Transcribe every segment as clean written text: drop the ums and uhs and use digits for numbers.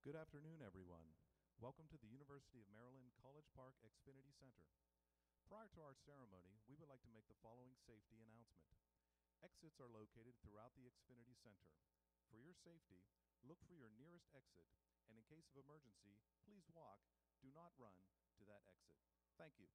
Good afternoon, everyone. Welcome to the University of Maryland College Park Xfinity Center. Prior to our ceremony, we would like to make the following safety announcement. Exits are located throughout the Xfinity Center. For your safety, look for your nearest exit, and in case of emergency, please walk, do not run, to that exit. Thank you.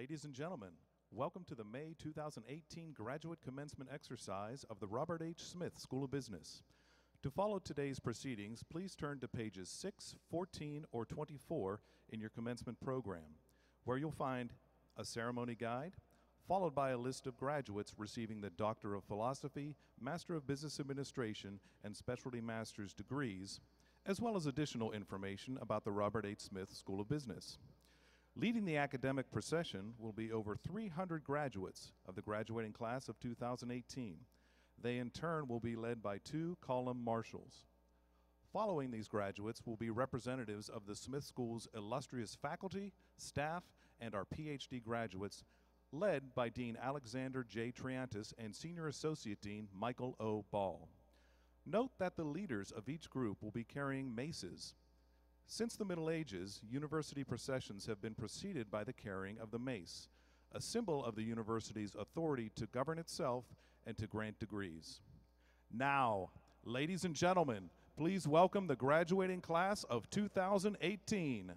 Ladies and gentlemen, welcome to the May 2018 graduate commencement exercise of the Robert H. Smith School of Business. To follow today's proceedings, please turn to pages 6, 14, or 24 in your commencement program, where you'll find a ceremony guide, followed by a list of graduates receiving the Doctor of Philosophy, Master of Business Administration, and Specialty Master's degrees, as well as additional information about the Robert H. Smith School of Business. Leading the academic procession will be over 300 graduates of the graduating class of 2018. They in turn will be led by 2 column marshals. Following these graduates will be representatives of the Smith School's illustrious faculty, staff, and our PhD graduates, led by Dean Alexander J. Triantis and Senior Associate Dean Michael O. Ball. Note that the leaders of each group will be carrying maces. Since the Middle Ages, university processions have been preceded by the carrying of the mace, a symbol of the university's authority to govern itself and to grant degrees. Now, ladies and gentlemen, please welcome the graduating class of 2018.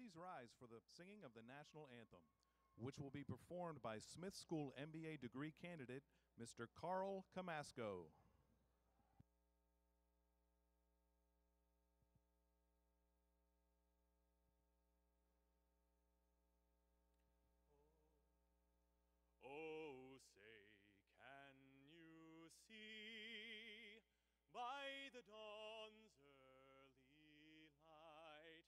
please rise for the singing of the national anthem, which will be performed by Smith School MBA degree candidate, Mr. Carl Camasco. Oh, say, can you see by the dawn's early light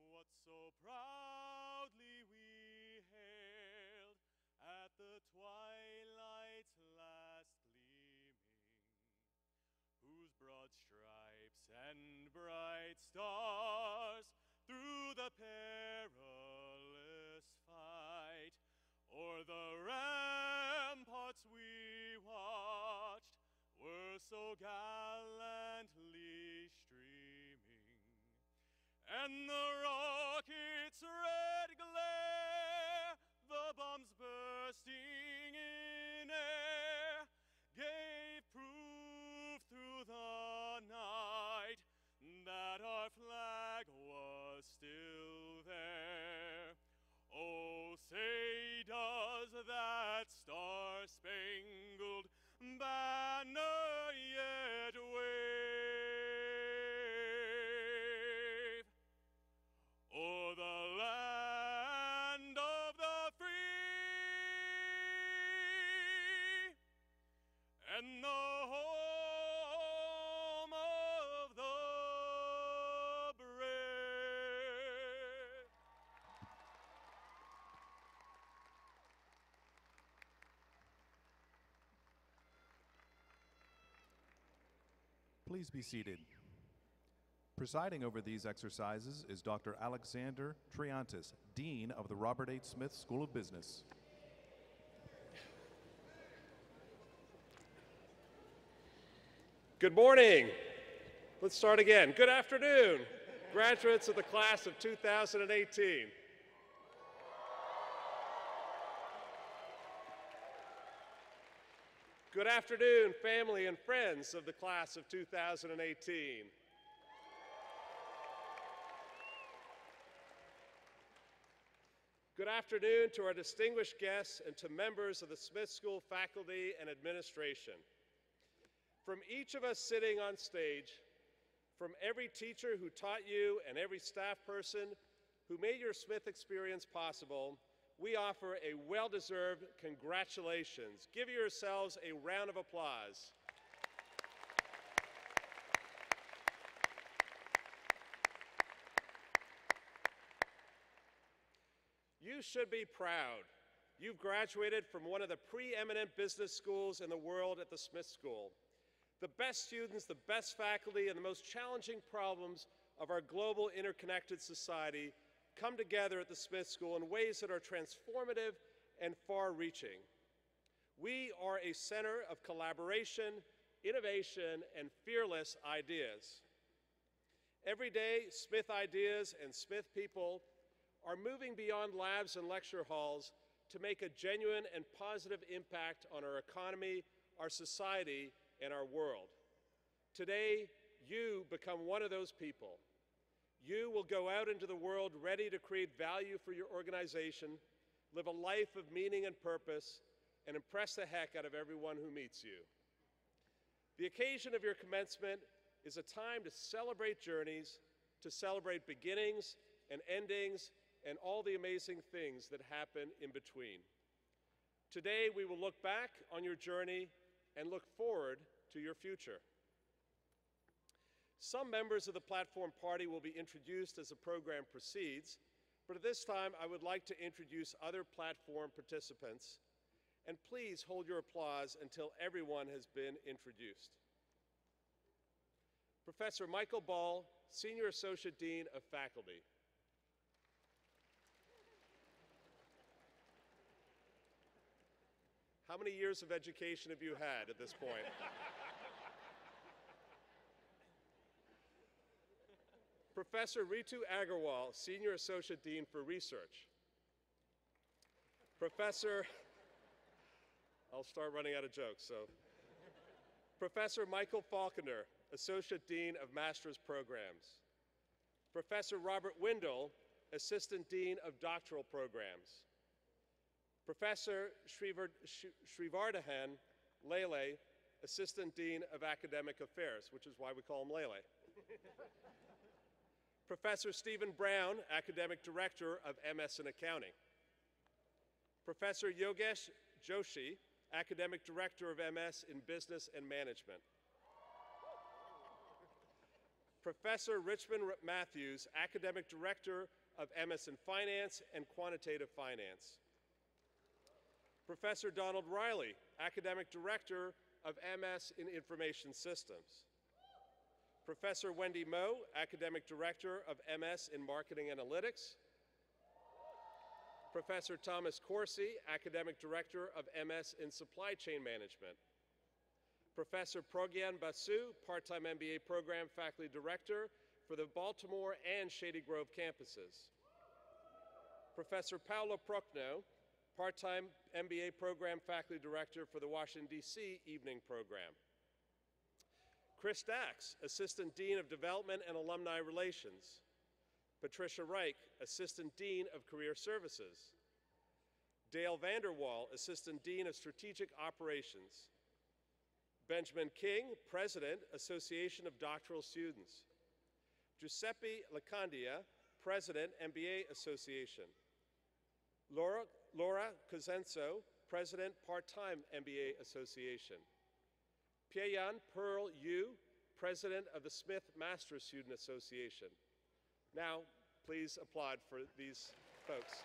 what so proudly we hailed at the twilight's last gleaming, whose broad stripes and bright stars through the perilous fight o'er the ramparts we watched were so gallantly streaming, and the rocket's red glare, the bombs bursting in air, gave proof through the night that our flag was still there. Oh, say does that star-spangled banner yet wave o'er the land of the free and the home of the brave? Please be seated. Presiding over these exercises is Dr. Alexander Triantis, Dean of the Robert H. Smith School of Business. Good morning. Let's start again. Good afternoon, graduates of the class of 2018. Good afternoon, family and friends of the class of 2018. Good afternoon to our distinguished guests and to members of the Smith School faculty and administration. From each of us sitting on stage, from every teacher who taught you and every staff person who made your Smith experience possible, we offer a well-deserved congratulations. Give yourselves a round of applause. You should be proud. You've graduated from one of the preeminent business schools in the world at the Smith School. The best students, the best faculty, and the most challenging problems of our global interconnected society come together at the Smith School in ways that are transformative and far-reaching. We are a center of collaboration, innovation, and fearless ideas. Every day, Smith ideas and Smith people are moving beyond labs and lecture halls to make a genuine and positive impact on our economy, our society, and our world. Today, you become one of those people. You will go out into the world ready to create value for your organization, live a life of meaning and purpose, and impress the heck out of everyone who meets you. The occasion of your commencement is a time to celebrate journeys, to celebrate beginnings and endings, and all the amazing things that happen in between. Today, we will look back on your journey and look forward to your future. Some members of the platform party will be introduced as the program proceeds, but at this time I would like to introduce other platform participants, and please hold your applause until everyone has been introduced. Professor Michael Ball, Senior Associate Dean of Faculty. How many years of education have you had at this point? Professor Ritu Agarwal, Senior Associate Dean for Research. I'll start running out of jokes, so. Professor Michael Falconer, Associate Dean of Master's Programs. Professor Robert Windle, Assistant Dean of Doctoral Programs. Professor Srivardhan Lele, Assistant Dean of Academic Affairs, which is why we call him Lele. Professor Stephen Brown, Academic Director of MS in Accounting. Professor Yogesh Joshi, Academic Director of MS in Business and Management. Professor Richmond Matthews, Academic Director of MS in Finance and Quantitative Finance. Professor Donald Riley, Academic Director of MS in Information Systems. Professor Wendy Moe, Academic Director of MS in Marketing Analytics. Professor Thomas Corsi, Academic Director of MS in Supply Chain Management. Professor Progyan Basu, part-time MBA Program Faculty Director for the Baltimore and Shady Grove campuses. Professor Paolo Procno, part-time MBA Program Faculty Director for the Washington, D.C. Evening Program. Chris Dax, Assistant Dean of Development and Alumni Relations. Patricia Reich, Assistant Dean of Career Services. Dale Vanderwall, Assistant Dean of Strategic Operations. Benjamin King, President, Association of Doctoral Students. Giuseppe Lacandia, President, MBA Association. Laura Cosenso, President, Part-Time MBA Association. Pieyan Pearl Yu, President of the Smith Master Student Association. Now, please applaud for these folks.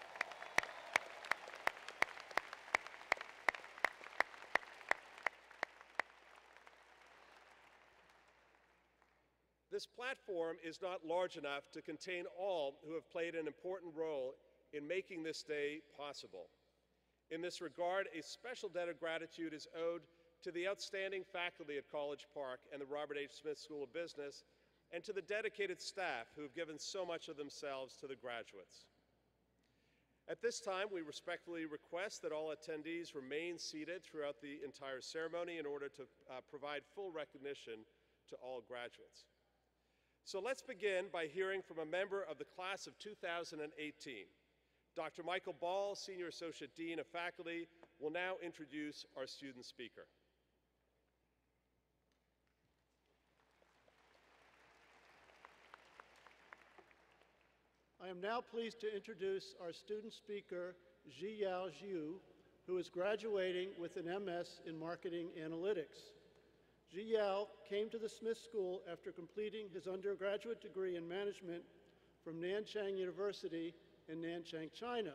This platform is not large enough to contain all who have played an important role in making this day possible. In this regard, a special debt of gratitude is owed to the outstanding faculty at College Park and the Robert H. Smith School of Business, and to the dedicated staff who have given so much of themselves to the graduates. At this time, we respectfully request that all attendees remain seated throughout the entire ceremony in order to provide full recognition to all graduates. So let's begin by hearing from a member of the class of 2018. Dr. Michael Ball, Senior Associate Dean of Faculty, will now introduce our student speaker. I am now pleased to introduce our student speaker, Zhiyao Zhu, who is graduating with an MS in Marketing Analytics. Zhiyao came to the Smith School after completing his undergraduate degree in management from Nanchang University in Nanchang, China.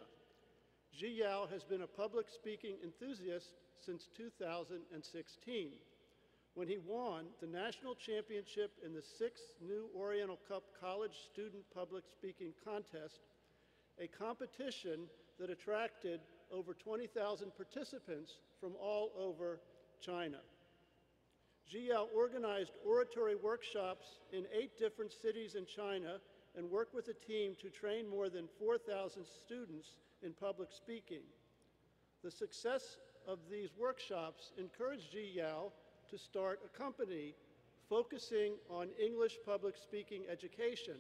Zhiyao has been a public speaking enthusiast since 2016, when he won the national championship in the 6th New Oriental Cup College Student Public Speaking Contest, a competition that attracted over 20,000 participants from all over China. Zhiyao organized oratory workshops in 8 different cities in China and worked with a team to train more than 4,000 students in public speaking. The success of these workshops encouraged Zhiyao to start a company focusing on English public speaking education.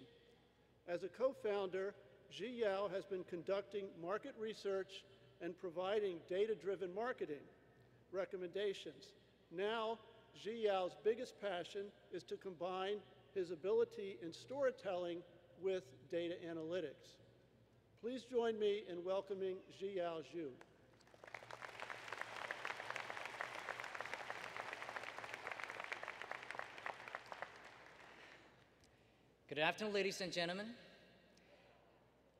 As a co-founder, Zhiyao has been conducting market research and providing data-driven marketing recommendations. Now, Zhiyao's biggest passion is to combine his ability in storytelling with data analytics. Please join me in welcoming Zhiyao Zhu. Good afternoon, ladies and gentlemen.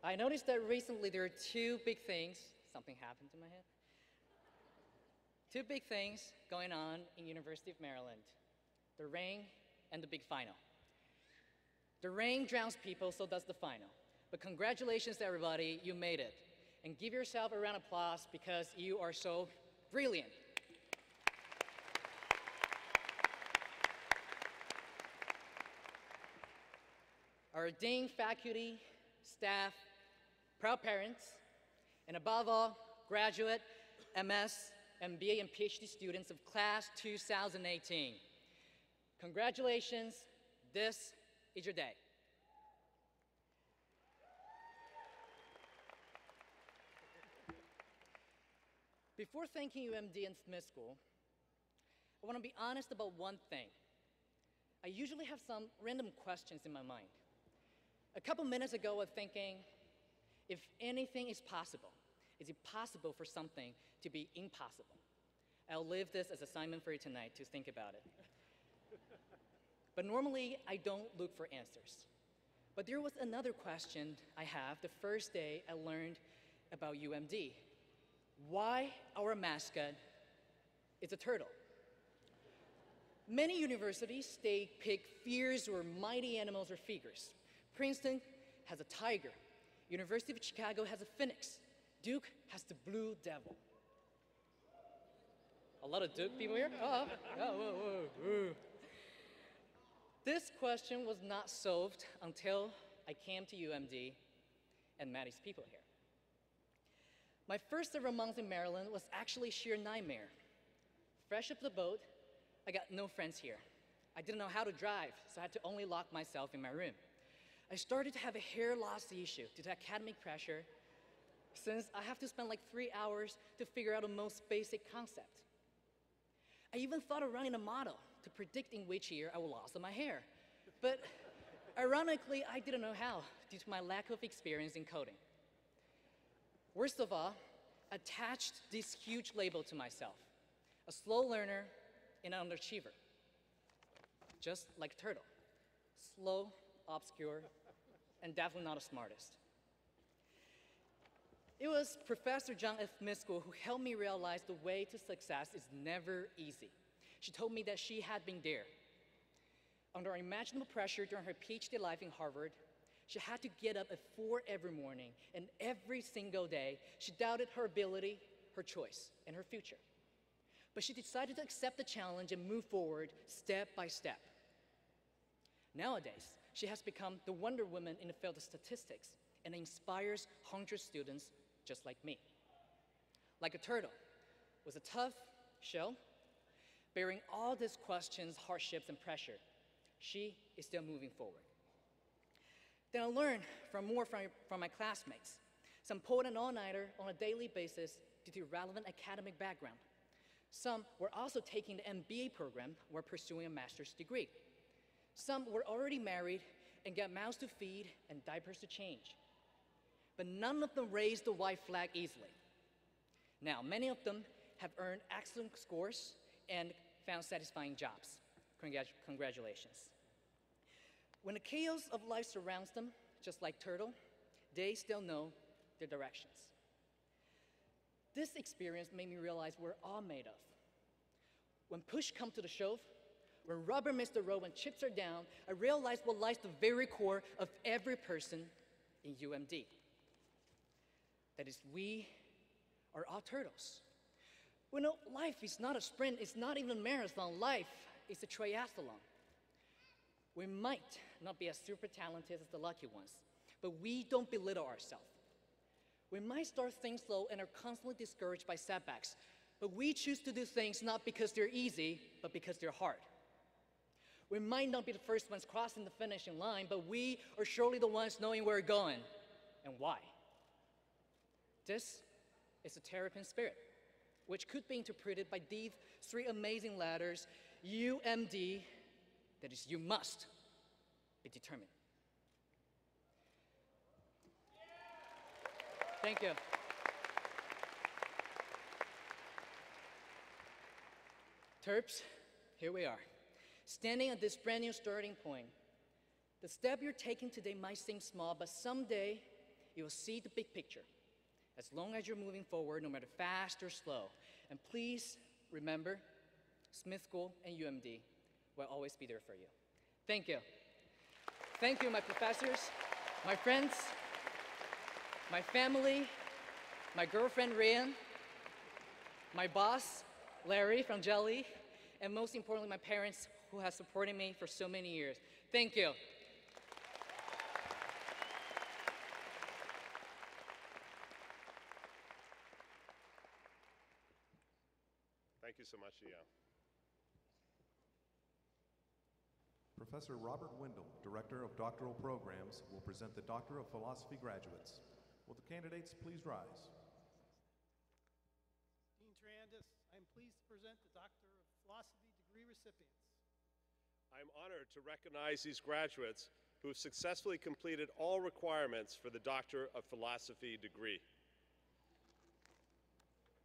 I noticed that recently there are 2 big things. Something happened to my head. 2 big things going on in University of Maryland: the rain and the big final. The rain drowns people, so does the final. But congratulations to everybody, you made it. And give yourself a round of applause because you are so brilliant. Our dean, faculty, staff, proud parents, and above all, graduate, MS, MBA, and PhD students of class 2018. Congratulations, this is your day. Before thanking UMD and Smith School, I want to be honest about one thing. I usually have some random questions in my mind. A couple minutes ago, I was thinking, if anything is possible, is it possible for something to be impossible? I'll leave this as assignment for you tonight to think about it. But normally, I don't look for answers. But there was another question I have the first day I learned about UMD. Why our mascot is a turtle? Many universities, they pick fierce or mighty animals or figures. Princeton has a tiger. University of Chicago has a phoenix. Duke has the blue devil. A lot of Duke people here? Oh, whoa. This question was not solved until I came to UMD and met these people here. My first several months in Maryland was actually sheer nightmare. Fresh off the boat, I got no friends here. I didn't know how to drive, so I had to only lock myself in my room. I started to have a hair loss issue due to academic pressure, since I have to spend like 3 hours to figure out the most basic concept. I even thought of running a model to predict in which year I will lose my hair. But ironically, I didn't know how due to my lack of experience in coding. Worst of all, I attached this huge label to myself: a slow learner and an underachiever. Just like a turtle. Slow, obscure, and definitely not the smartest. It was Professor John F. Miskell who helped me realize the way to success is never easy. She told me that she had been there. Under unimaginable pressure during her PhD life in Harvard, she had to get up at 4 every morning, and every single day, she doubted her ability, her choice, and her future. But she decided to accept the challenge and move forward step by step. Nowadays, she has become the Wonder Woman in the field of statistics and inspires hundreds of students just like me. Like a turtle, with a tough shell, bearing all these questions, hardships, and pressure, she is still moving forward. Then I learned more from my classmates. Some pulled an all-nighter on a daily basis due to relevant academic background. Some were also taking the MBA program or pursuing a master's degree. Some were already married and got mouths to feed and diapers to change. But none of them raised the white flag easily. Now, many of them have earned excellent scores and found satisfying jobs. Congratulations. When the chaos of life surrounds them, just like turtle, they still know their directions. This experience made me realize we're all made of. When push comes to the shove, when rubber meets the road, when chips are down, I realized what lies at the very core of every person in UMD. That is, we are all turtles. We know life is not a sprint, it's not even a marathon. Life is a triathlon. We might not be as super talented as the lucky ones, but we don't belittle ourselves. We might start things slow and are constantly discouraged by setbacks, but we choose to do things not because they're easy, but because they're hard. We might not be the first ones crossing the finishing line, but we are surely the ones knowing where we're going and why. This is a Terrapin spirit, which could be interpreted by these 3 amazing letters, UMD, that is, you must be determined. Thank you. Terps, here we are, standing at this brand new starting point. The step you're taking today might seem small, but someday you will see the big picture. As long as you're moving forward, no matter fast or slow. And please remember, Smith School and UMD will always be there for you. Thank you. Thank you, my professors, my friends, my family, my girlfriend, Ryan, my boss, Larry from Jelly, and most importantly, my parents who have supported me for so many years. Thank you. Thank you so much, Eo. Professor Robert Wendell, Director of Doctoral Programs, will present the Doctor of Philosophy graduates. Will the candidates please rise? Dean present the Doctor of Philosophy degree recipients. I am honored to recognize these graduates who have successfully completed all requirements for the Doctor of Philosophy degree.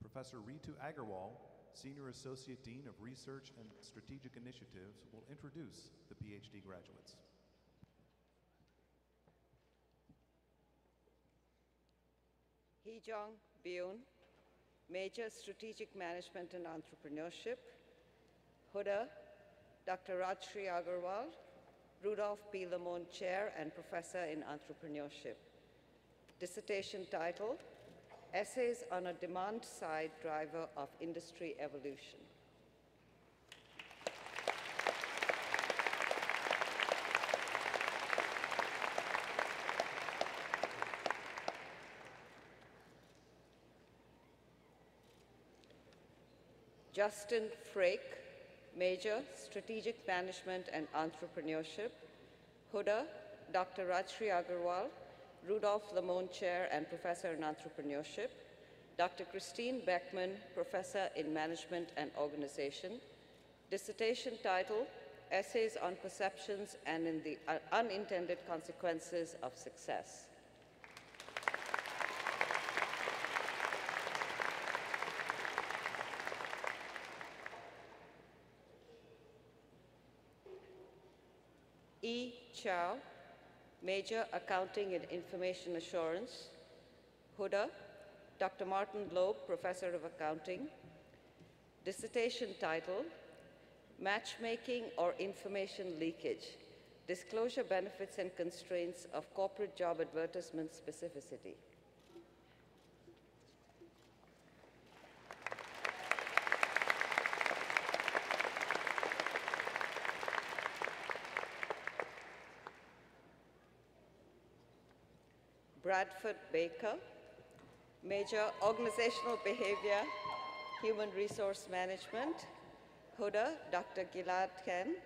Professor Ritu Agarwal, Senior Associate Dean of Research and Strategic Initiatives, will introduce the PhD graduates. Hee-jong Byun, Major Strategic Management and Entrepreneurship. Huda, Dr. Rajshri Agarwal, Rudolph P. Lamont Chair and Professor in Entrepreneurship. Dissertation title, Essays on a Demand-Side Driver of Industry Evolution. Justin Frake, Major, Strategic Management and Entrepreneurship. Huda, Dr. Rajshri Agarwal, Rudolph Lamont Chair and Professor in Entrepreneurship. Dr. Christine Beckman, Professor in Management and Organization. Dissertation title, Essays on Perceptions and in the Unintended Consequences of Success. E. Chow, Major, Accounting and Information Assurance. Huda, Dr. Martin Loeb, Professor of Accounting. Dissertation title, Matchmaking or Information Leakage, Disclosure Benefits and Constraints of Corporate Job Advertisement Specificity. Bradford Baker, Major, Organizational Behavior, Human Resource Management. Huda, Dr. Gilad Ken,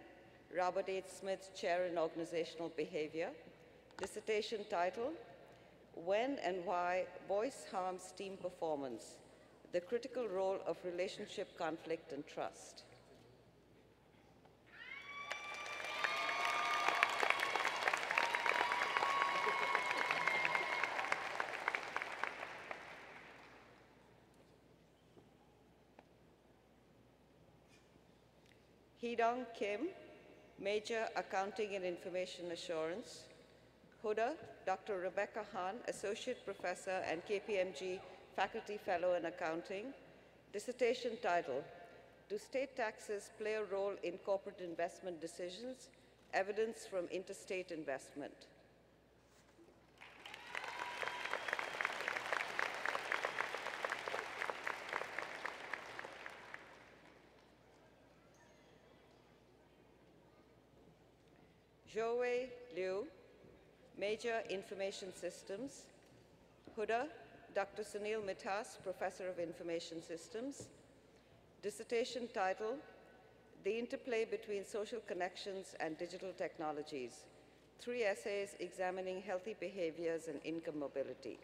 Robert H. Smith Chair in Organizational Behavior. Dissertation title, When and Why Voice Harms Team Performance, the Critical Role of Relationship Conflict and Trust. Hee-dong Kim, Major, Accounting and Information Assurance. Huda, Dr. Rebecca Han, Associate Professor and KPMG Faculty Fellow in Accounting. Dissertation title, Do State Taxes Play a Role in Corporate Investment Decisions? Evidence from Interstate Investment. Zhouwei Liu, Major, Information Systems. Huda, Dr. Sunil Mithas, Professor of Information Systems. Dissertation title, The Interplay Between Social Connections and Digital Technologies. 3 essays examining healthy behaviors and income mobility.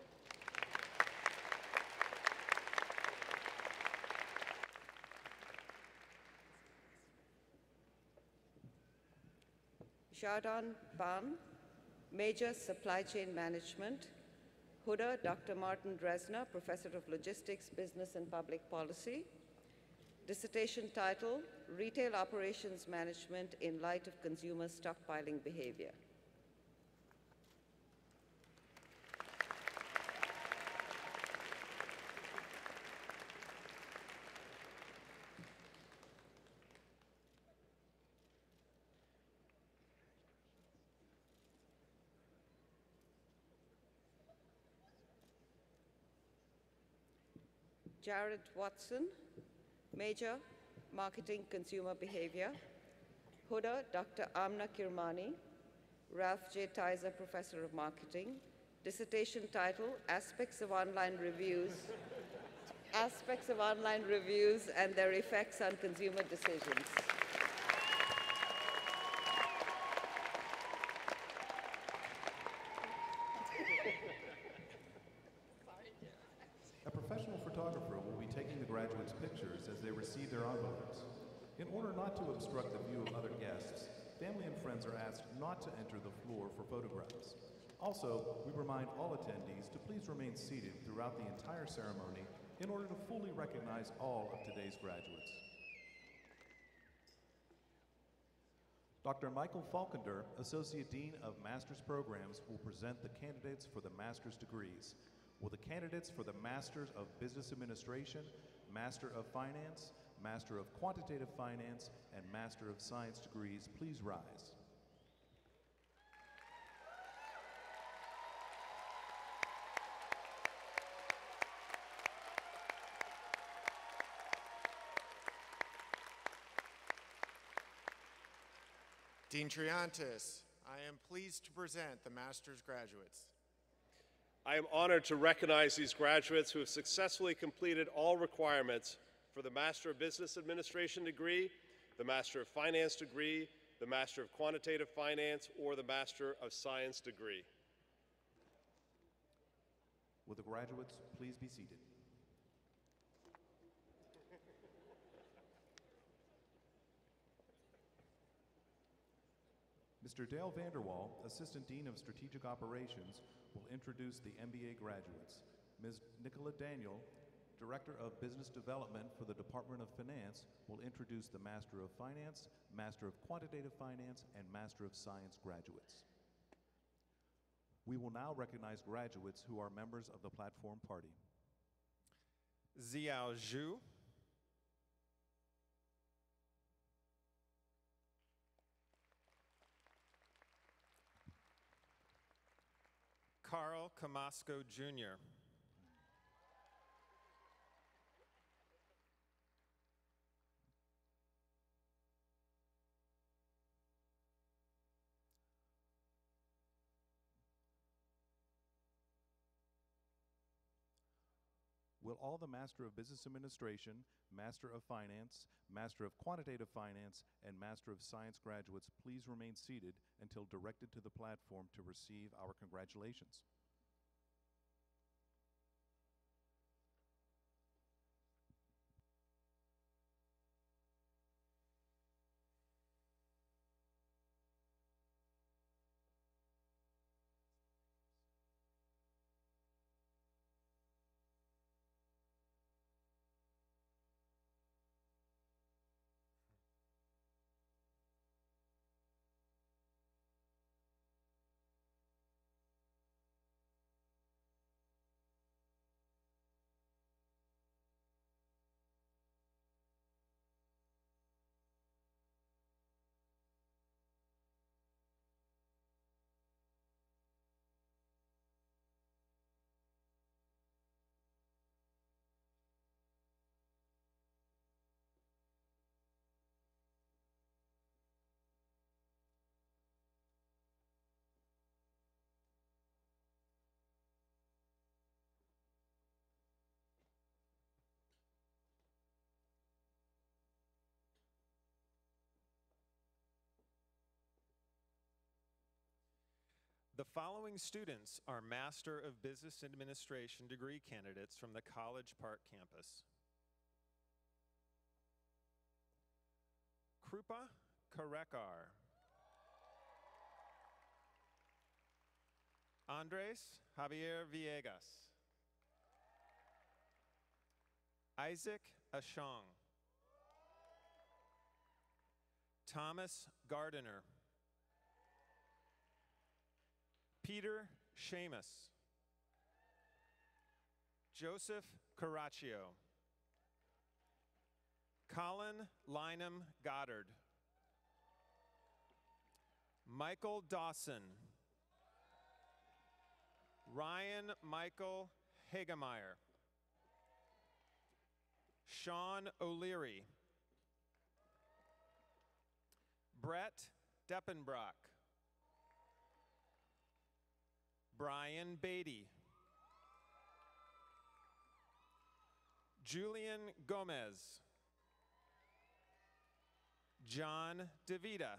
Xiaodong Ban, Major, Supply Chain Management. Huda, Dr. Martin Dresner, Professor of Logistics, Business and Public Policy. Dissertation title, Retail Operations Management in Light of Consumer Stockpiling Behavior. Jared Watson, Major, Marketing Consumer Behavior. Huda, Dr. Amna Kirmani, Ralph J. Tizer, Professor of Marketing. Dissertation title, Aspects of Online Reviews and Their Effects on Consumer Decisions. professional photographer will be taking the graduates' pictures as they receive their envelopes. In order not to obstruct the view of other guests, family and friends are asked not to enter the floor for photographs. Also, we remind all attendees to please remain seated throughout the entire ceremony in order to fully recognize all of today's graduates. Dr. Michael Falkender, Associate Dean of Master's Programs, will present the candidates for the master's degrees. Will the candidates for the Masters of Business Administration, Master of Finance, Master of Quantitative Finance, and Master of Science degrees please rise? Dean Triantis, I am pleased to present the master's graduates. I am honored to recognize these graduates who have successfully completed all requirements for the Master of Business Administration degree, the Master of Finance degree, the Master of Quantitative Finance, or the Master of Science degree. Will the graduates please be seated? Mr. Dale Vanderwall, Assistant Dean of Strategic Operations, will introduce the MBA graduates. Ms. Nicola Daniel, Director of Business Development for the Department of Finance, will introduce the Master of Finance, Master of Quantitative Finance, and Master of Science graduates. We will now recognize graduates who are members of the Platform Party. Xiao Zhu, Carl Camasco Jr., Will all the Master of Business Administration, Master of Finance, Master of Quantitative Finance, and Master of Science graduates please remain seated until directed to the platform to receive our congratulations? The following students are Master of Business Administration degree candidates from the College Park campus. Krupa Karekar. Andres Javier Villegas. Isaac Ashong. Thomas Gardiner. Peter Seamus. Joseph Caraccio. Colin Lynham Goddard. Michael Dawson. Ryan Michael Hagemeyer. Sean O'Leary. Brett Deppenbrock. Brian Beatty. Julian Gomez. John DeVita.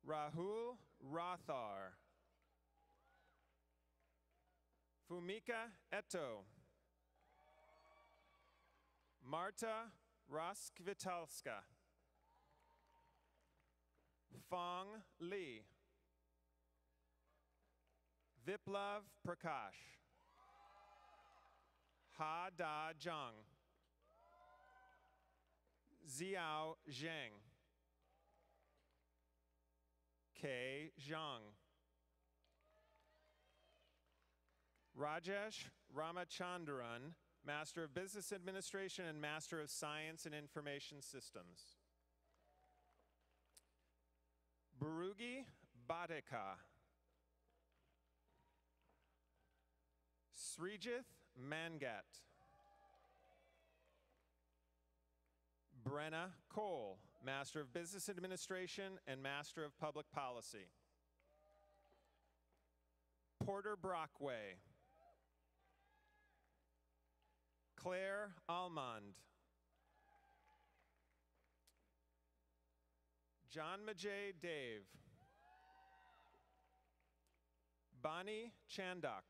Rahul Rathar. Fumika Eto. Marta Roskvitalska. Fong Li. Viplav Prakash. Ha Da Zhang. Xiao Zheng. Kei Zhang. Rajesh Ramachandran, Master of Business Administration and Master of Science in Information Systems. Barugi Badeka. Srijith Mangat. Brenna Cole, Master of Business Administration and Master of Public Policy. Porter Brockway. Claire Almond. John Majay Dave. Bonnie Chandak.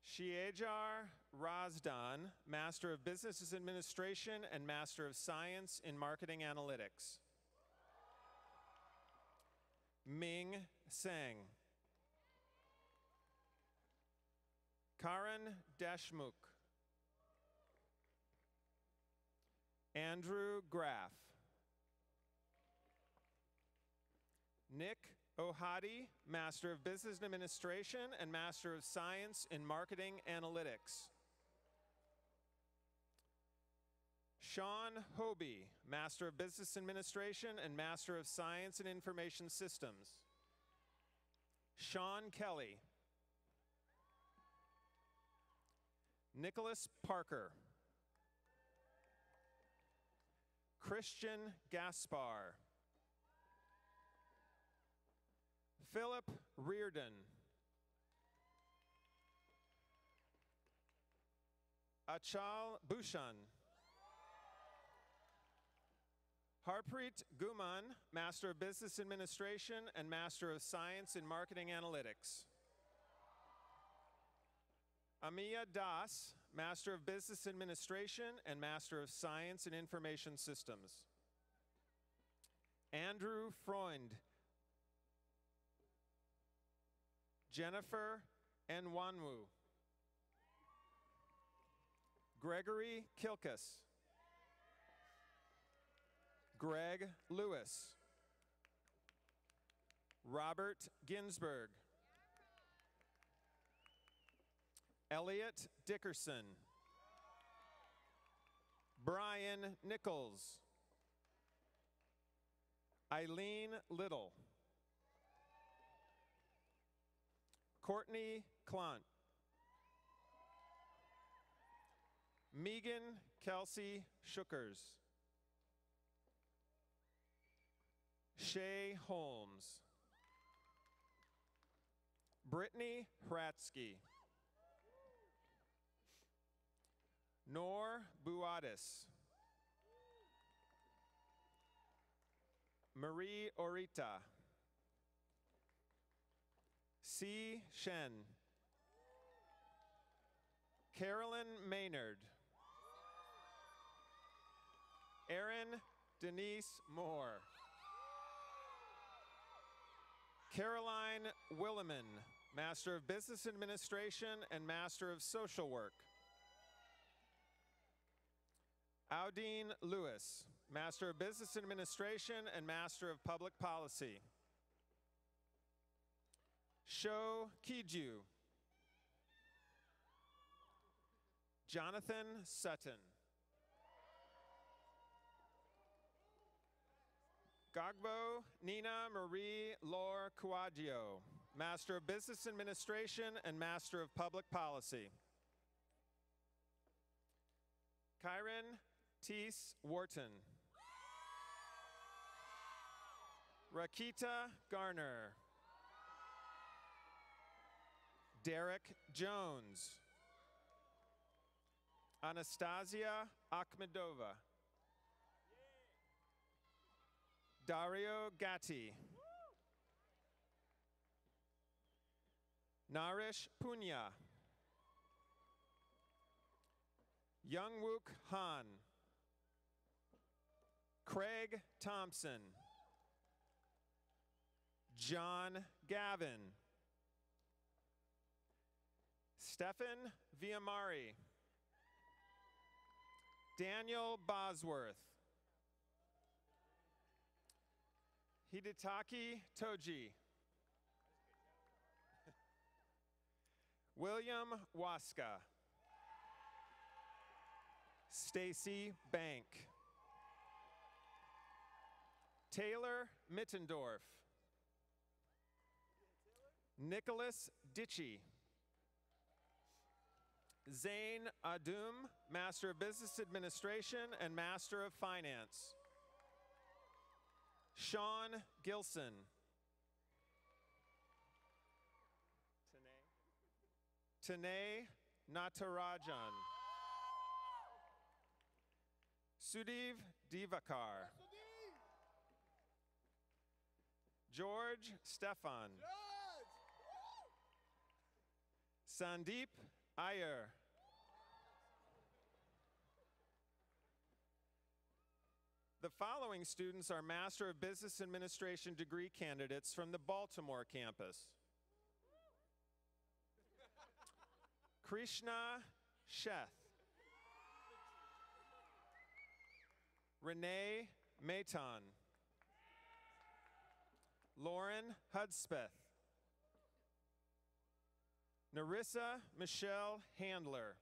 Shiejar Razdan, Master of Business Administration and Master of Science in Marketing Analytics. Ming Seng. Karan Deshmukh. Andrew Graff. Nick Ohadi, Master of Business Administration and Master of Science in Marketing Analytics. Sean Hobie, Master of Business Administration and Master of Science in Information Systems. Sean Kelly. Nicholas Parker. Christian Gaspar. Philip Reardon. Achal Bhushan. Harpreet Guman, Master of Business Administration and Master of Science in Marketing Analytics. Amiya Das, Master of Business Administration and Master of Science in Information Systems. Andrew Freund. Jennifer Nwanwu. Gregory Kilkus. Greg Lewis. Robert Ginsberg. Elliot Dickerson. Brian Nichols. Eileen Little. Courtney Clant. Megan Kelsey Shookers. Shay Holmes. Brittany Hratsky. Noor Buadis. Marie Orita. C. Shen. Carolyn Maynard. Erin Denise Moore. Caroline Williman, Master of Business Administration and Master of Social Work. Audine Lewis, Master of Business Administration and Master of Public Policy. Sho Kiju. Jonathan Sutton. Gagbo Nina Marie Laure Cuaggio, Master of Business Administration and Master of Public Policy. Kyron Teese Wharton. Rakita Garner. Derek Jones. Anastasia Akhmedova. Dario Gatti. Naresh Punya. Youngwook Han. Craig Thompson. John Gavin. Stephan Viamari. Daniel Bosworth. Hidetaki Toji. William Waska. Stacy Bank. Taylor Mittendorf. Nicholas Ditchy. Zain Adum, Master of Business Administration and Master of Finance. Sean Gilson. Tane Natarajan. Sudev Divakar. George Stefan. Sandeep Iyer. The following students are Master of Business Administration degree candidates from the Baltimore campus. Krishna Sheth. Renee Mayton. Lauren Hudspeth. Narissa Michelle Handler.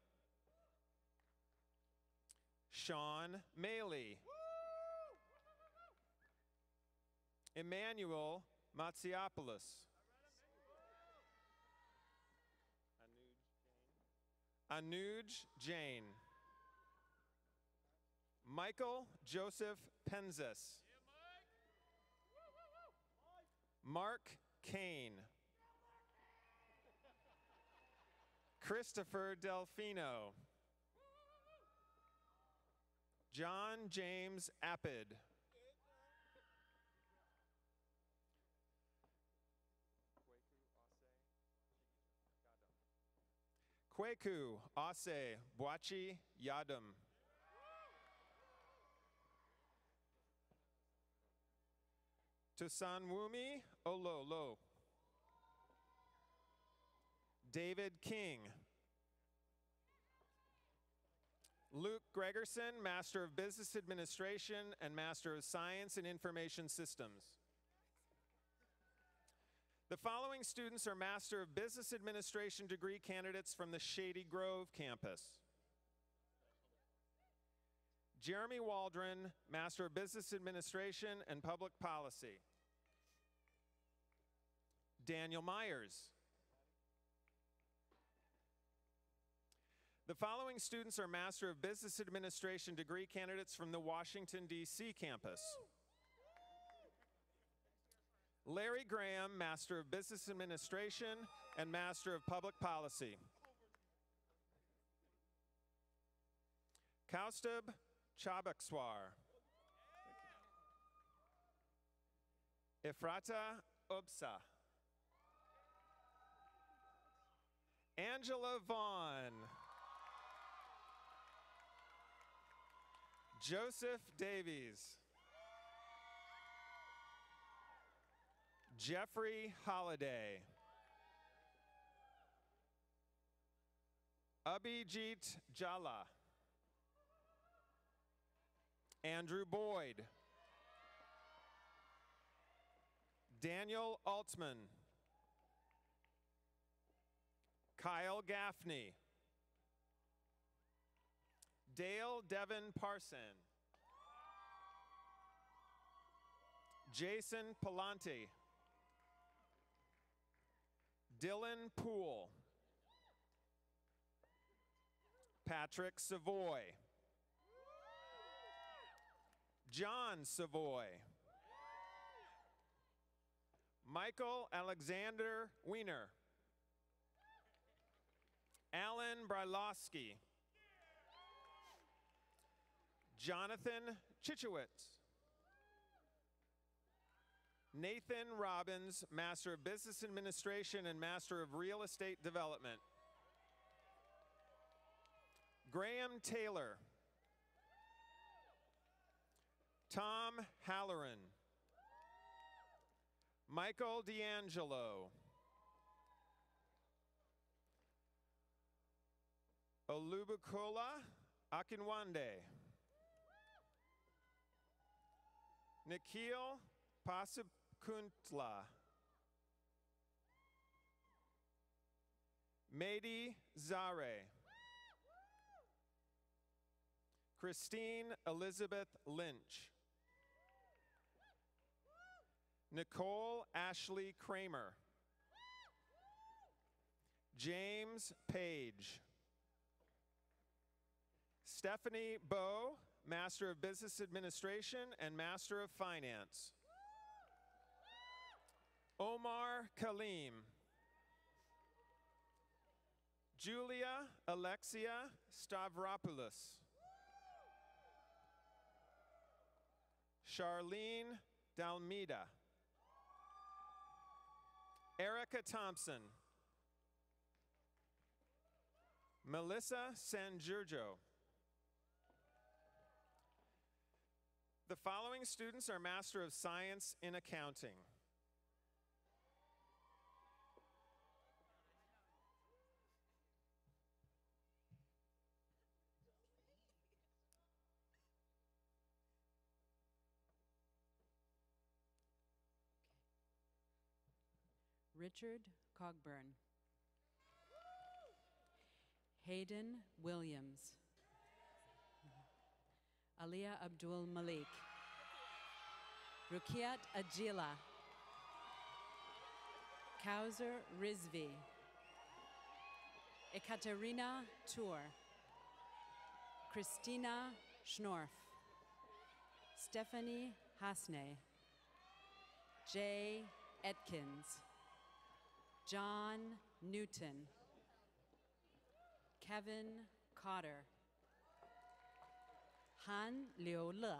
Sean Maley. Emmanuel Matsiopoulos. Anuj Jain. Michael Joseph Penzis. Mark Kane. Christopher Delfino. John James Appid. Kweku Ase Bwachi Yadam. Tusanwumi Ololo. David King. Luke Gregerson, Master of Business Administration and Master of Science in Information Systems. The following students are Master of Business Administration degree candidates from the Shady Grove campus. Jeremy Waldron, Master of Business Administration and Public Policy. Daniel Myers. The following students are Master of Business Administration degree candidates from the Washington, D.C. campus. Larry Graham, Master of Business Administration and Master of Public Policy. Kaustubh Chabakswar. Efrata Ubsa. Angela Vaughn. Joseph Davies. Jeffrey Holliday. Abhijit Jala. Andrew Boyd. Daniel Altman. Kyle Gaffney. Dale Devin Parson. Jason Palante. Dylan Poole. Patrick Savoy. John Savoy. Michael Alexander Wiener. Alan Brylowski. Jonathan Chichowitz. Nathan Robbins, Master of Business Administration and Master of Real Estate Development. Graham Taylor. Tom Halloran. Michael D'Angelo. Olubukola Akinwande. Nikhil Pasukuntla. Mehdi Zare. Christine Elizabeth Lynch. Nicole Ashley Kramer. James Page. Stephanie Bowe, Master of Business Administration and Master of Finance. Omar Kalim. Julia Alexia Stavropoulos. Charlene Dalmida. Erica Thompson. Melissa San Giorgio. The following students are Master of Science in Accounting. Richard Cogburn. Hayden Williams. Aliyah Abdul Malik. Rukiat Ajila. Kauser Rizvi. Ekaterina Tour. Christina Schnorf. Stephanie Hasne. Jay Atkins. John Newton. Kevin Cotter. Han Liule.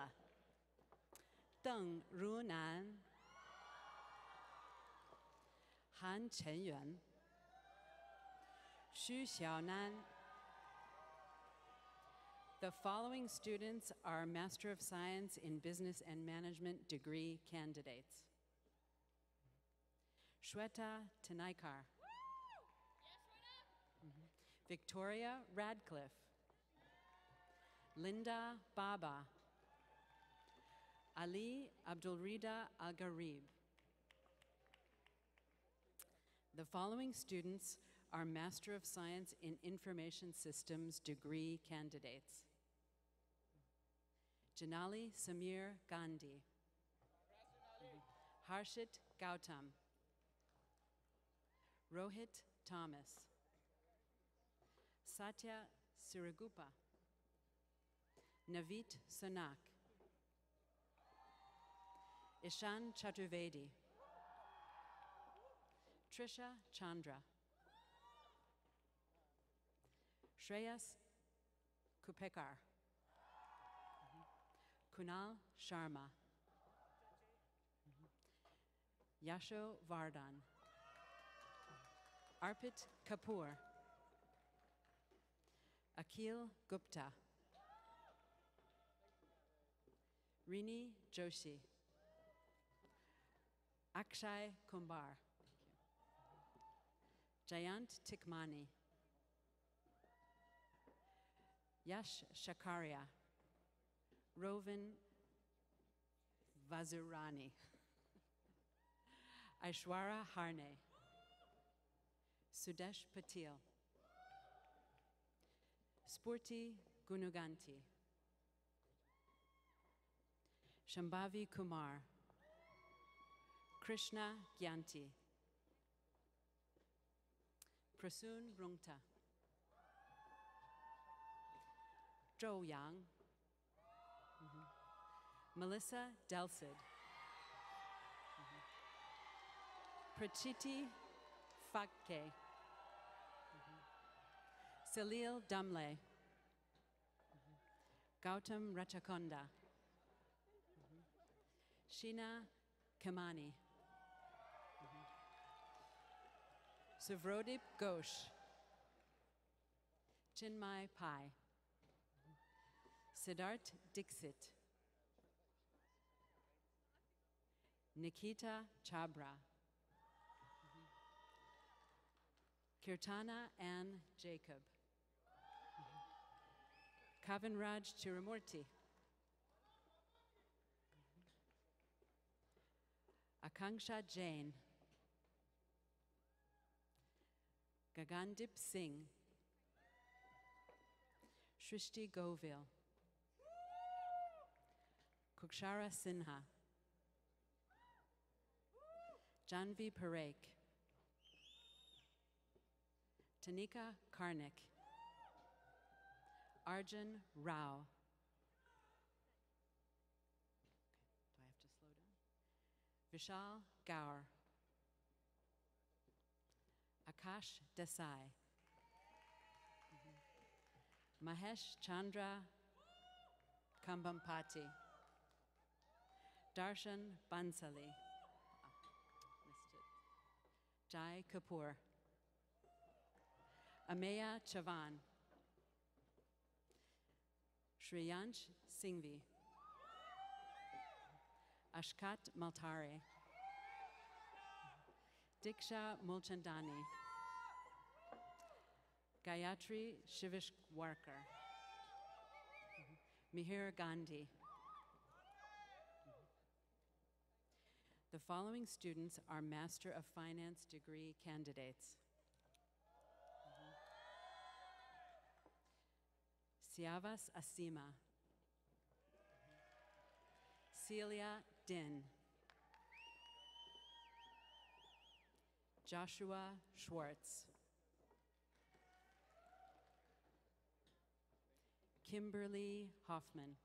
Deng Runan. Han Chenyuan. Xu Xiaonan. The following students are Master of Science in Business and Management degree candidates. Shweta Tanaikar. Victoria Radcliffe. Linda Baba. Ali Abdulrida Al-Gharib. The following students are Master of Science in Information Systems degree candidates. Janali Samir Gandhi. Harshit Gautam. Rohit Thomas. Satya Siragupa. Navit Sanak. Ishan Chaturvedi. Trisha Chandra. Shreyas Kupekar. Kunal Sharma. Yasho Vardhan. Arpit Kapoor. Akhil Gupta. Rini Joshi. Akshay Kumbar. Jayant Tikmani. Yash Shakaria. Rovin Vazirani. Aishwara Harne. Sudesh Patil. Spurti Gunuganti. Shambhavi Kumar. Krishna Gyanti. Prasoon Rungta. Zhou Yang. Melissa Delsid. Prachiti Fakke. Salil Damle. Gautam Rachakonda. Sheena Kamani. Suvrodip Ghosh. Chinmay Pai. Siddharth Dixit. Nikita Chabra. Kirtana Ann Jacob. Kavanraj Chiramurti. Akanksha Jain. Gagandip Singh. Shrishti Govil. Kukshara Sinha. Janvi Parekh. Tanika Karnik. Arjun Rao. Do I have to slow down? Vishal Gaur. Akash Desai. Mahesh Chandra Kambampati. Darshan Bansali. Missed it. Jai Kapoor. Ameya Chavan. Shriyansh Singhvi. Ashkat Maltare. Diksha Mulchandani. Gayatri Shivishwarkar. Mihir Gandhi. The following students are Master of Finance degree candidates. Siavas Asima. Celia Din. Joshua Schwartz. Kimberly Hoffman.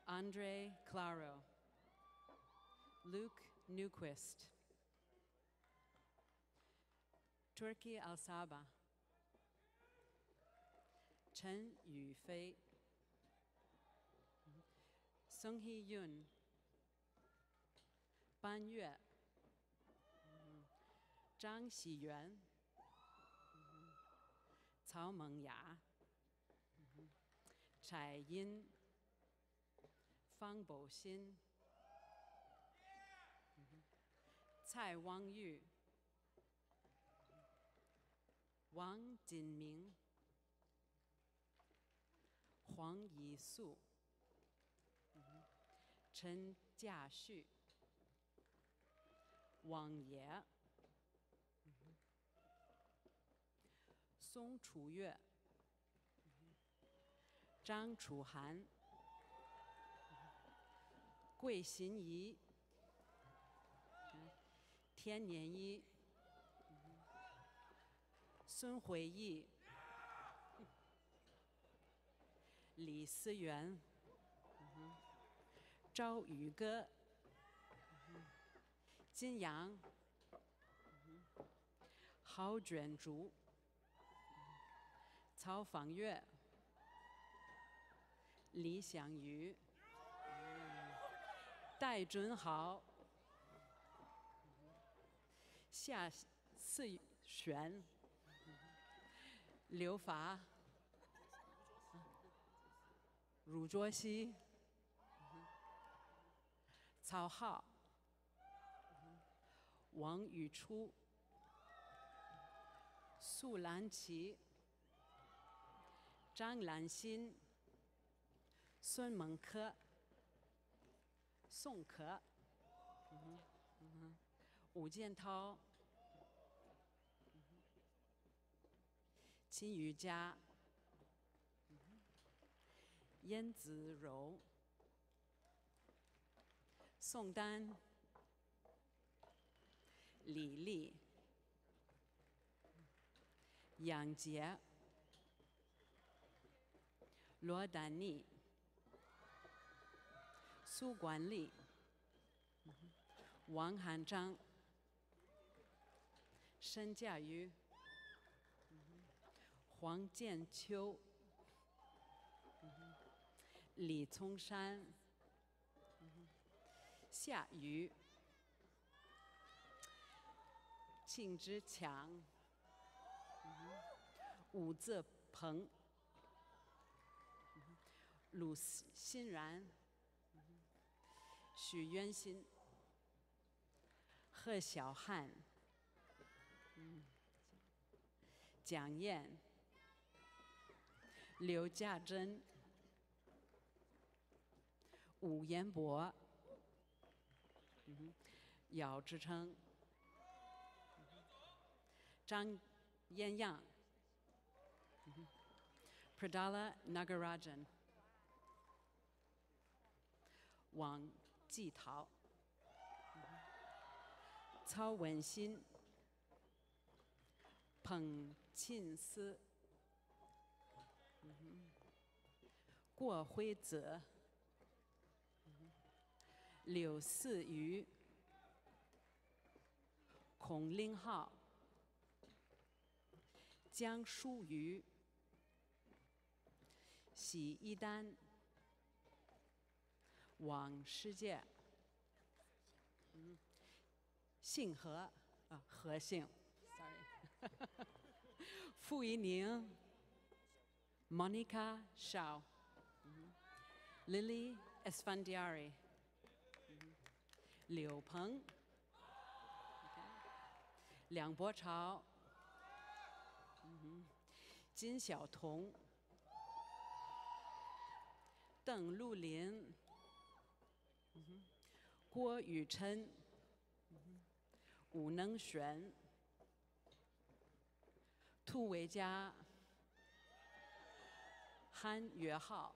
Andre Claro. Luke Newquist. Turki Al-Saba. Chen Yufei. Sung Hee Yun. Ban Yue. Zhang Xiyuan. Cao Mengya. Chai Yin. Fang Boxin. Cai Wangyu. Wang Jinming. Huang Yisu. Chen Jiaxu. Wang Ye. Song Chuyue. Zhang Chuhan. Gui Xinyi. Tian Nianyi. Sun Huiyi. Li Siyuan. Zhao Yuge. Jin Yang. Hao Juanzhu. Cao Fangyue. Li Xiangyu. Dai Zhunhao. Xia Sixuan. Liu Fa. Ru Zhuoxi. Cao Hao. Wang Yuchu. Su Lanqi. Zhang Lanxin. Sun Mengke. Song Ke. Wu Jiantao. Qin Yujia. Yan Zirou. Song Dan. Li Li. Yang Jie. Luo Danni. Su Guanli. Wang Hanzhang. Shen Jiayu. Huang Jianqiu. Li Congshan. Xia Yu. 庆之强，武则鹏，鲁欣然，许渊新，贺小汉，蒋燕，刘家珍，武彦博，姚志成，张彦样，Pradala Nagarajan，王继陶，曹文新，彭庆思，郭辉泽，柳思瑜，孔令浩，江淑瑜，许一丹，王世界，姓何啊，何姓 ，sorry， 傅一宁 ，Monica Shao，Lily Esfandiari， 柳鹏，梁博超，金晓彤，邓路林，郭雨辰，武能璇，涂维佳，韩约浩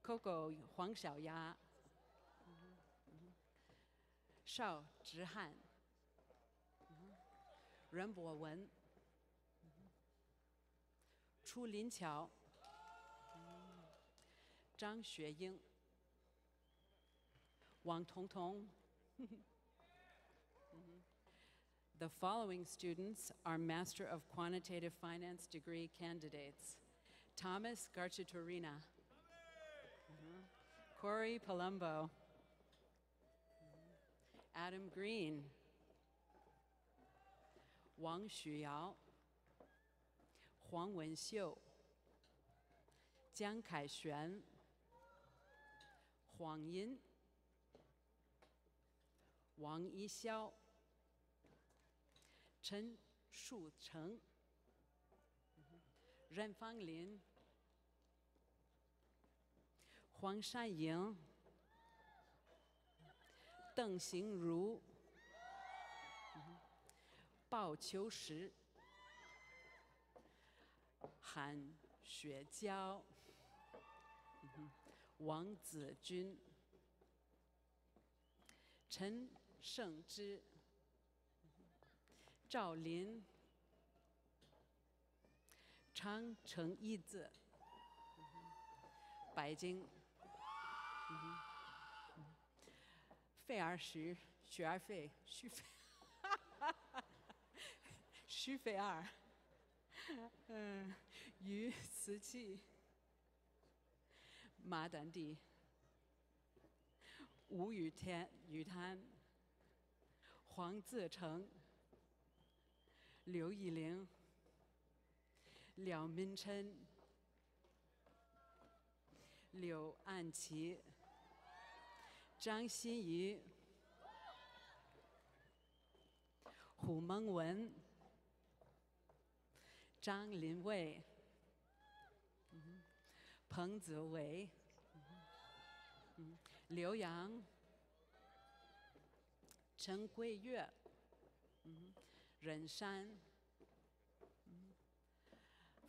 ，Coco 黄小丫，邵之汉，任博文，楚林桥，张学英，王彤彤。The following students are Master of Quantitative Finance degree candidates. Thomas Garchitorina, Corey Palumbo, Adam Green, Wang Xuyao, Huang Wenxiu, Jiang Kaixuan, Huang Yin, Wang Yixiao, 陈树成、任芳林、黄善莹、邓行如、鲍秋实、韩雪娇、王子君、陈胜之、赵林、长城一子、白金、费儿徐、许儿费、徐费、徐费二、于思琪、马丹迪、吴雨滩、黄自成、刘义玲、廖明琛、刘安琪、张馨予、胡蒙文、张林蔚、彭子伟、刘洋、陈桂月、任山、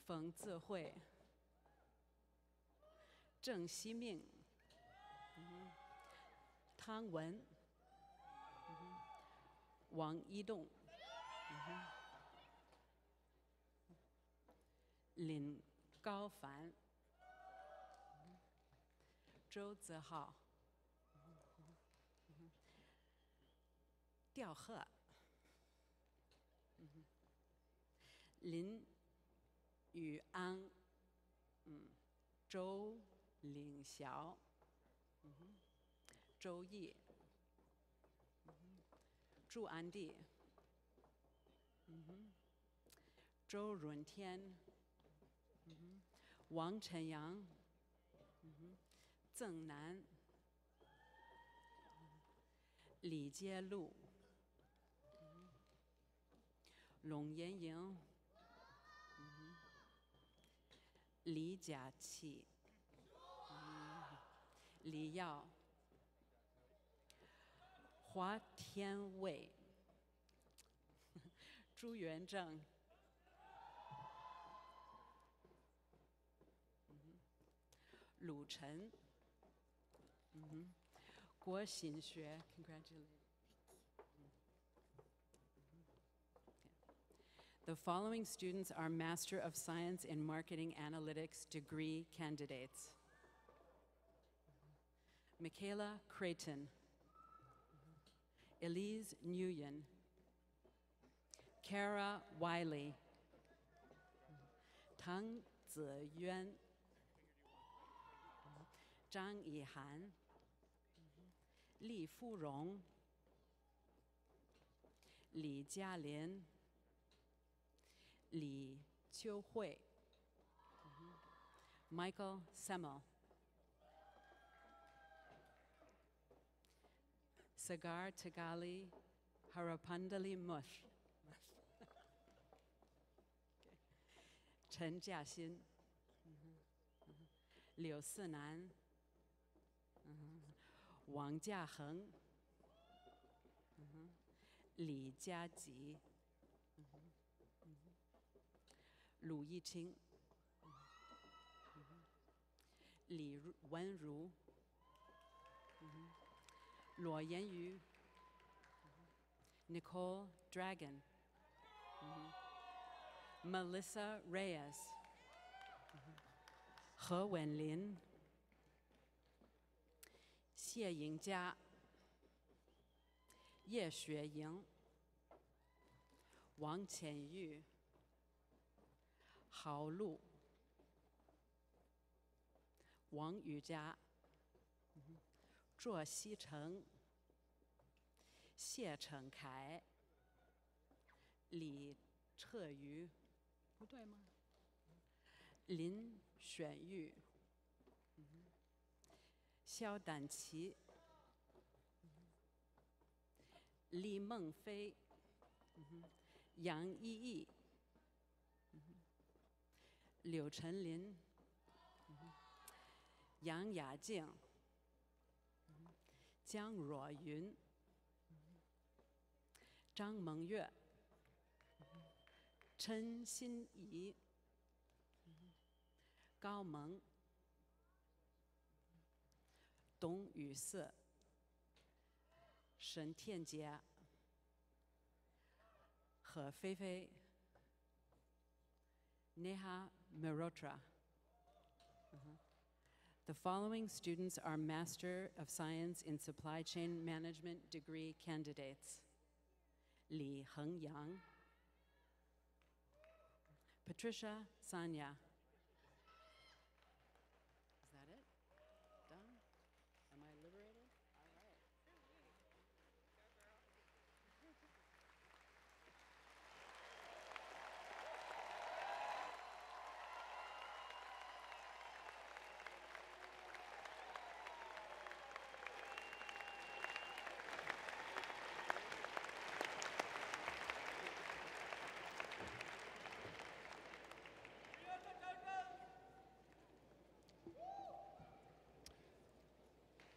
冯自慧、郑希命、汤文、王一栋、林高凡、周子浩、吊鹤、林宇安、周领晓、周毅、祝安地，周润天，王晨阳，曾楠，李杰路，龙延莹，李佳琪，李耀，华天伟，朱元正，鲁晨，郭新学 ，congratulations. The following students are Master of Science in Marketing Analytics degree candidates. Michaela Creighton, Elise Nguyen, Kara Wiley, Tang Ziyuan, Zhang Yihan, Li Furong, Li Jialin, Li Qiuhui, Michael Semmel, Sagar Tagali Harapandali Mush, Chen Jiaxin, Liu Sinan, Wang Jiaheng, Li Jiaji, Lu Yiqing, Li Wenru, Luo Yanyu, Nicole Dragon, Melissa Reyes, He Wenlin, Xie Yingjia, Ye Xueying, Wang Qianyu, Hao Lu, Wang Yujia, Zhuo Xicheng, Xie Chengkai, Li Cheyu, 不对吗？林选玉，肖丹琪，李梦飞，杨依依，柳晨林，杨雅静，江若云，张萌月，陈欣怡，高萌，董雨瑟，沈天杰，何菲菲 Neha Mehrotra. The following students are Master of Science in Supply Chain Management degree candidates. Li Hengyang, Patricia Sanya. Is that it? Done? Am I liberated? All right.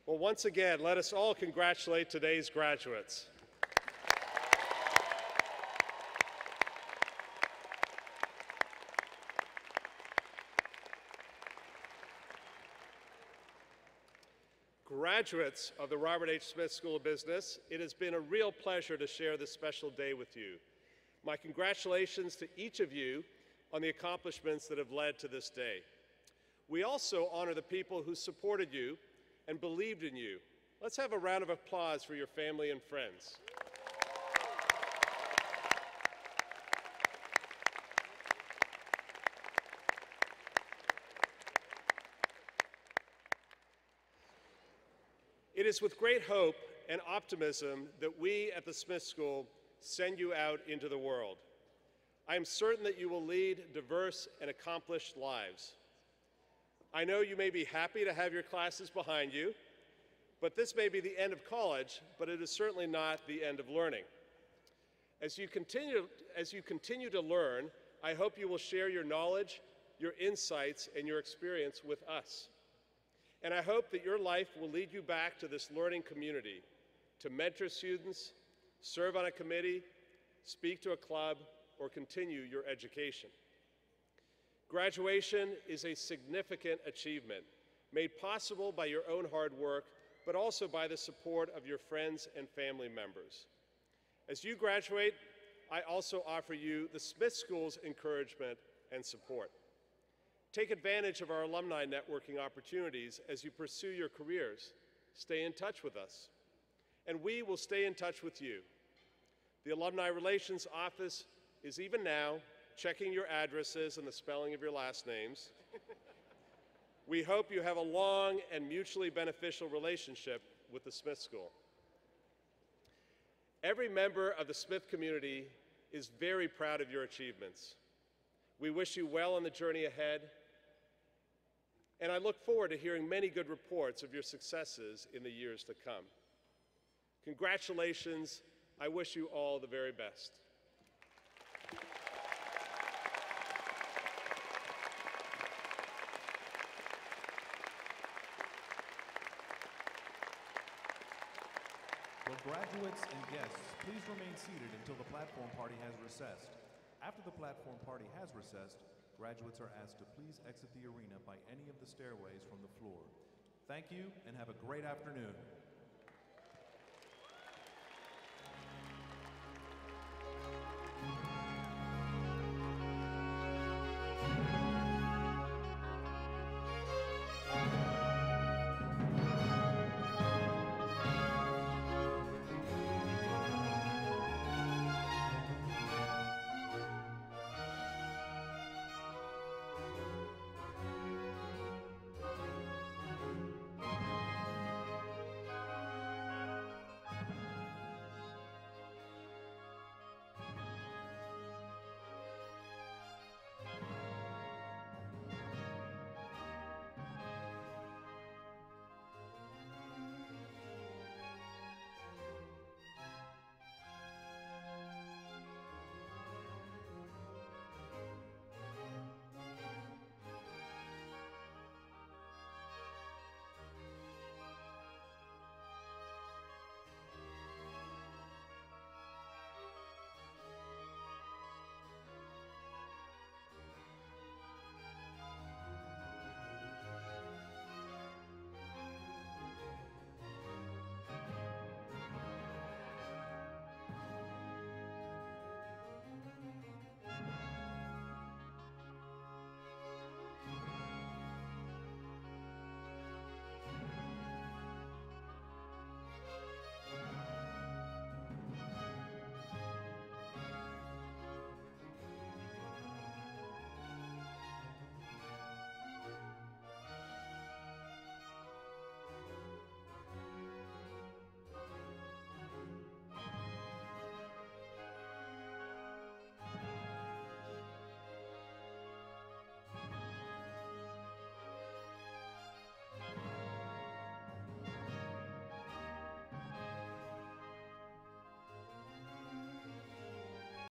Well, once again, let us all congratulate today's graduates. Graduates of the Robert H. Smith School of Business, it has been a real pleasure to share this special day with you. My congratulations to each of you on the accomplishments that have led to this day. We also honor the people who supported you and believed in you. Let's have a round of applause for your family and friends. It is with great hope and optimism that we at the Smith School send you out into the world. I am certain that you will lead diverse and accomplished lives. I know you may be happy to have your classes behind you, but this may be the end of college, but it is certainly not the end of learning. As you continue to learn, I hope you will share your knowledge, your insights, and your experience with us. And I hope that your life will lead you back to this learning community, to mentor students, serve on a committee, speak to a club, or continue your education. Graduation is a significant achievement made possible by your own hard work, but also by the support of your friends and family members. As you graduate, I also offer you the Smith School's encouragement and support. Take advantage of our alumni networking opportunities as you pursue your careers. Stay in touch with us, and we will stay in touch with you. The Alumni Relations Office is even now checking your addresses and the spelling of your last names. We hope you have a long and mutually beneficial relationship with the Smith School. Every member of the Smith community is very proud of your achievements. We wish you well on the journey ahead, and I look forward to hearing many good reports of your successes in the years to come. Congratulations. I wish you all the very best. Will graduates and guests please remain seated until the platform party has recessed. After the platform party has recessed, graduates are asked to please exit the arena by any of the stairways from the floor. Thank you and have a great afternoon.